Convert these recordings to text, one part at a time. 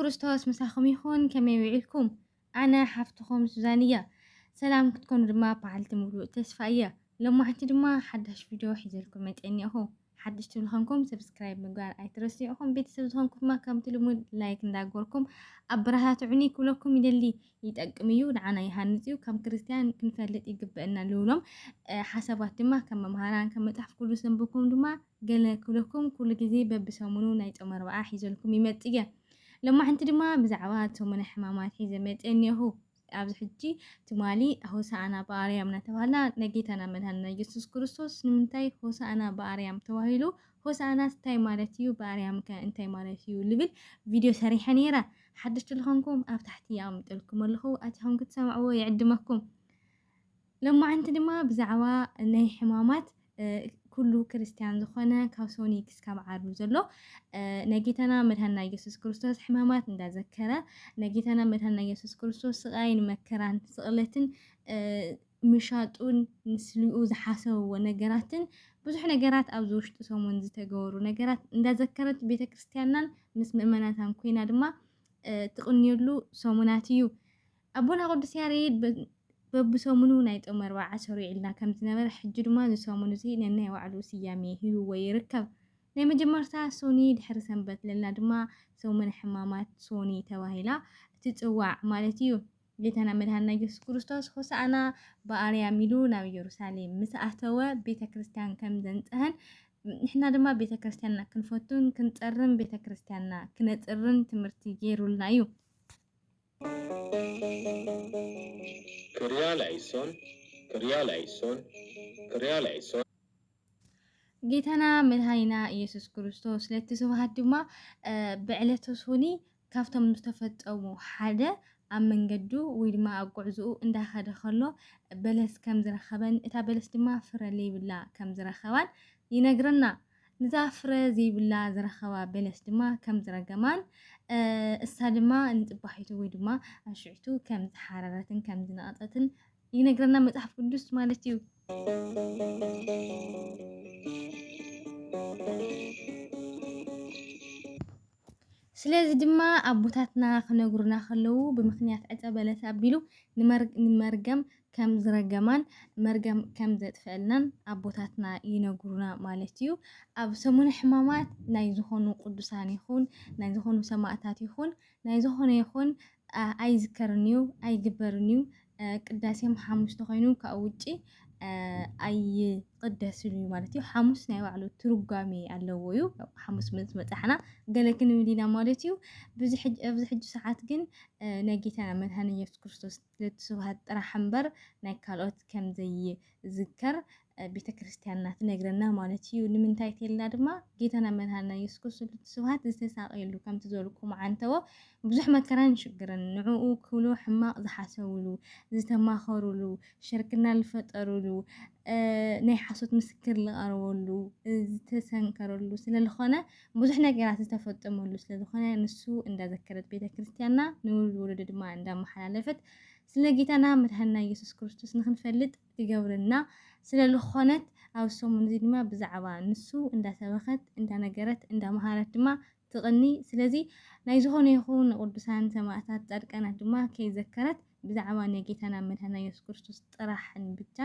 ክርስቶس مساخم يخون كما يوعيكم أنا حفتكم سوزانية سلام كتكون دما بعلت مولو تسفاية لما حتى دما حدش فيديو حيزلكم متعني أهو حدش تلهنكم سبسكرايب مقال أي ترسيعهم بيتسلهنكم ما كم تلمون لايك نداقوركم أبرهات عني كلكم يدلي يتأقميو دعنا يهانزيو كم كريستيان كنفلت يقبئنا لولم حسبات دما كم مهاران كم تحف كل سنبكم دما قال كلكم كل جزي ببسامونو نايت أمر وآحيزلكم يمتقى لما حنت دما بزعوات ومن حمامات حيزة متعني هو أبز حجي تمالي هوسا أنا باريام نتوهلا نجيتنا من هالنا يسوع كريستوس نمتاي هوسا أنا باريام توهيلو هوسا أنا ستاي مالتيو باريام كأنتاي مالتيو لبل فيديو سريحة نيرة حدشت لهنكم أفتحتي يوم تلكم اللي هو أتهم كتسمعوا يعدمكم لما أنت دما بزعوا إنه حمامات كله كريستيان زخنا كاسوني كسكاب عارو زلو نجيتنا مرهنا يسوع كريستوس حمامات ندا ذكرة نجيتنا مرهنا يسوع كريستوس غاين مكران سقلتن مشاتون نسلو زحاسو ونجراتن بزح نجرات أو زوج تسومن زتجورو نجرات ندا ذكرت بيت كريستياننا نس مؤمناتهم كوينا دما تقنيلو سومناتيو أبونا قدس ياريد ببسومنو نايت أمر وعشرة إلنا كم تنمر حجر ما نسومنو زي لأنه وعلو سيامي هو ويركب لما جمرتها سوني دحرسن بت لنا دما سومن حمامات سوني تواهلا تتوع مالتيو جيتنا مرهنا يسوع كريستوس خص أنا بأريا ميلونا ويروساليم مسأتوا بيت كريستيان كم زنتهن إحنا دما بيت كريستياننا كنفتون كنتقرن بيت كريستياننا كنتقرن تمرتي جيرو لنايو كريالايسون جيتنا من هاينا يسوع كريستوس لتسوهات دما بعلته سوني كافتم مستفد أو حدا عم منجدو ويدما أقعزو إنده هذا خلو بلس كم زرخبان إتا بلس دما فرلي بالله كم زرخبان ينقرنا نزافر زي بالله زرخوا بلس دما كم زرقمان السادما نتبحيتو ويدما أشعتو كم زحاررتن كم زناطتن ينقرنا متحف قدس مالتيو ስለዚ ድማ ኣቦታትና ክነግሩና ከለዉ ብምክንያት ዕፀ በለስ ኣቢሉ ንመርገም ከም ዝረገማን መርገም ከም ዘጥፍአልናን ኣቦታትና ይነግሩና ማለት እዩ። ኣብ ሰሙነ ሕማማት ናይ ዝኾኑ ቅዱሳን ይኹን ናይ ዝኾኑ ሰማዕታት ይኹን ናይ ዝኾነ ይኹን ኣይዝከርን እዩ ኣይግበርን እዩ። ቅዳሴም ሓሙሽተ ኮይኑ ካብኡ ውጪ ኣይቅደስን እዩ ማለት እዩ። ሓሙስ ናይ ባዕሉ ትርጓሜ ኣለዎ እዩ። ሓሙስ ምስ መፅሓና ገለ ክንብል ኢና ማለት እዩ። ኣብዚ ሕጂ ሰዓት ግን ናይ ጌታና መድሃኒ ኢየሱስ ክርስቶስ ለትስብሃት ጥራሕ እምበር ናይ ካልኦት ከም ዘይዝከር ቤተ ክርስቲያንና ትነግረና ማለት እዩ። ንምንታይ ተልና ድማ ጌታና መድሃኒና ኢየሱስ ክርስቶስ ለትስብሃት ዝተሳቀየሉ ከምቲ ዝበልኩም ዓንተዎ ብዙሕ መከራን ሽግርን ንዕኡ ክብሉ ሕማቅ ዝሓሰብሉ ዝተማኸሩሉ ሽርክና ዝፈጠሩሉ ናይ ሓሶት ምስክር ዝቐርበሉ ዝተሰንከረሉ ስለዝኾነ ብዙሕ ነገራት ዝተፈፀመሉ ስለዝኾነ ንሱ እንዳዘከረት ቤተ ክርስቲያንና ንውሉድ ወለዶ ድማ እንዳመሓላለፈት ስለ ጌታና መድሃኒና ኢየሱስ ክርስቶስ ንክንፈልጥ ትገብርና ስለዝኾነት ኣብ ሰሙን እዚ ድማ ብዛዕባ ንሱ እንዳሰበኸት እንዳነገረት እንዳመሃረት ድማ ትቕኒ። ስለዚ ናይ ዝኾነ ይኹን ቅዱሳን ሰማዕታት ጻድቃናት ድማ ከይዘከረት ብዛዕባ ናይ ጌታና መድሃኒና ኢየሱስ ክርስቶስ ጥራሕን ብቻ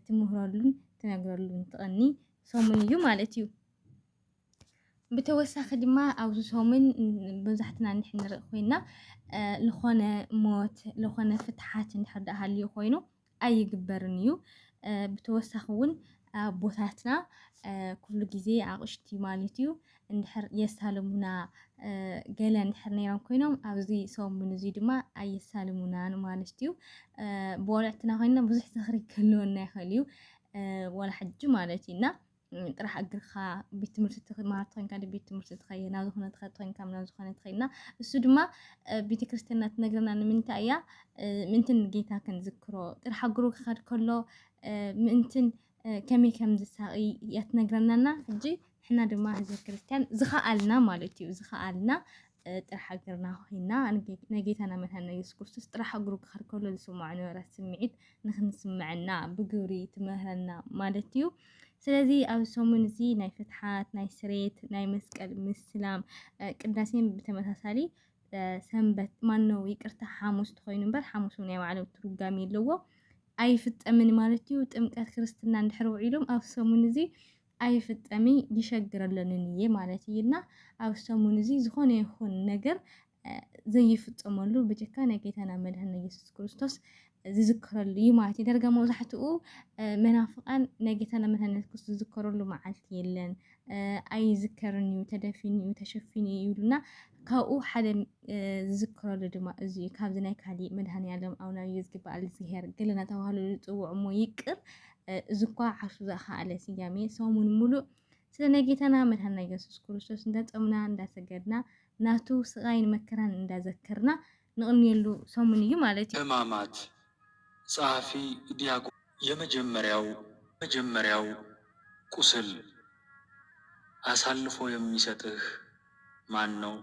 ትምህረሉን ትነግረሉን ትቕኒ ሰሙን እዩ ማለት እዩ። ብተወሳኺ ድማ ኣብዚ ሰሙን መብዛሕትና ንሕና ንርኢ ኮይና ዝኾነ ሞት ዝኾነ ፍትሓት እንድሕር ዳኣ ሃልዩ ኮይኑ ኣይግበርን እዩ። ብተወሳኺ እውን ኣቦታትና ኩሉ ግዜ ኣቕሽቲ ማለት እዩ እንድሕር የሳልሙና ገለ እንድሕር ነይሮም ኮይኖም ኣብዚ ሰሙን እዚ ድማ ኣየሳልሙናን ማለት እዩ። ብወልዕትና ኮይና ብዙሕ ዝኽሪ ክህልወና ይኽእል እዩ ወላ ሕጂ ማለት እዩ እና ጥራሕ እግርካ ቤት ትምህርቲ ትማሃር ኮይንካ ቤት ትምህርቲ ትኸይድ ናብ ዝኾነ ትኸድ ኮይንካ ናብ ዝኾነ ትኸይድና እሱ ድማ ቤተ ክርስቲያንና ትነግረና ንምንታይ እያ ምእንትን ጌታ ክንዝክሮ ጥራሕ እግሩ ክኸድ ከሎ ምእንትን ከመይ ከም ዝሳቀይ እያ ትነግረናና። ሕጂ ንሕና ድማ ህዝቢ ክርስቲያን ዝኸኣልና ማለት እዩ ዝኸኣልና ጥራሕ እግርና ኮይና ናይ ጌታና መድሃኒና ኢየሱስ ክርስቶስ ጥራሕ እግሩ ክኸድ ከሎ ዝስምዖ ነበረ ስምዒት ንክንስምዐና ብግብሪ ትምህረና ማለት እዩ። ስለዚ ኣብ ሰሙን እዚ ናይ ፍትሓት ናይ ስሬት ናይ መስቀል ምስላም ቅዳሴን ብተመሳሳሊ ሰንበት ማነው ይቅርታ ሓሙስ ተኮይኑ እምበር ሓሙስ ናይ ባዕሉ ትርጓሜ ኣለዎ ኣይፍጠምን ማለት እዩ ጥምቀት ክርስትና እንድሕር ውዒሎም ኣብ ሰሙን እዚ ኣይፍጠሚ ይሸግረለንን እየ ማለት እዩና ኣብ ሰሙን እዚ ዝኾነ ይኹን ነገር ዘይፍጸመሉ ብጀካ ናይ ጌታና መድህና ኢየሱስ ክርስቶስ ዝዝከረሉ እዩ ማለት እዩ ደርጋ መብዛሕትኡ መናፍቃን ናይ ጌታና መድህና ኢየሱስ ክርስቶስ ዝዝከረሉ መዓልቲ የለን ኣይዝከርን እዩ ተደፊኑ እዩ ተሸፊኑ እዩ ይብሉና ካብኡ ሓደ ዝዝከረሉ ድማ እዚ ካብዚ ናይ ካሊእ መድሃንያለም ኣውና የዝግባ ኣልዝሄር ገለና ተባህሉ ዝፅውዕ እሞ ይቅር እዚ እኳ ዓርሱ ዘኸኣለ ስያሜ ሰሙን ሙሉእ ስለ ናይ ጌታና መድሃንና ኢየሱስ ክርስቶስ እንዳፀምና እንዳሰገድና ናቱ ስቃይን መከራን እንዳዘከርና ንቕንየሉ ሰሙን እዩ ማለት እዩ። ሕማማት ጸሐፊ ዲያቆን የመጀመሪያው ቁስል አሳልፎ የሚሰጥህ ማን ነው?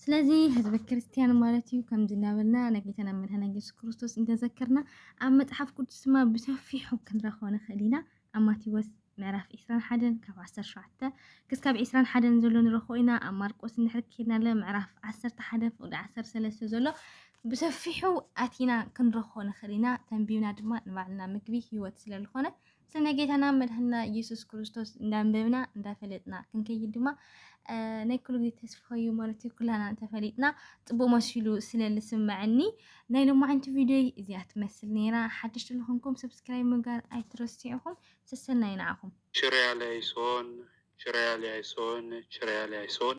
ስለዚህ ህዝበ ክርስቲያን ማለት እዩ ከም ዝናበልና ናይ ጌታና መድሃንና ኢየሱስ ክርስቶስ እንደዘከርና ኣብ መጽሓፍ ቅዱስ ድማ ብሰፊሑ ክንረኽቦ ንኽእል ኢና ኣብ ማቴዎስ ምዕራፍ 21 ካብ 17 ክሳብ 21 ዘሎ ንረኽቦ ኢና ኣብ ማርቆስ እንድሕር ከይድና ምዕራፍ 11 ፍቕዲ 13 ዘሎ ብሰፊሑ ኣቲና ክንረኽቦ ንኽእል ኢና ተንቢብና ድማ ንባዕልና ምግቢ ህይወት ስለ ዝኾነ ስለ ናይ ጌታና መድሃንና ኢየሱስ ክርስቶስ እንዳንበብና እንዳፈለጥና ክንከይድ ድማ ናይ ኩሉ ግዜ ተስፋ እዩ ማለት እዩ ኩላና እንተፈሊጥና ፅቡቅ መሲሉ ስለ ዝስምዐኒ ናይ ሎማዓንቲ ቪድዮ እዚኣ ትመስል ነይራ ሓድሽቲ ዝኾንኩም ሰብስክራይብ ምግባር ኣይትረስዑኹም ሰሰና ይንዓኹም ሽረያለይሶን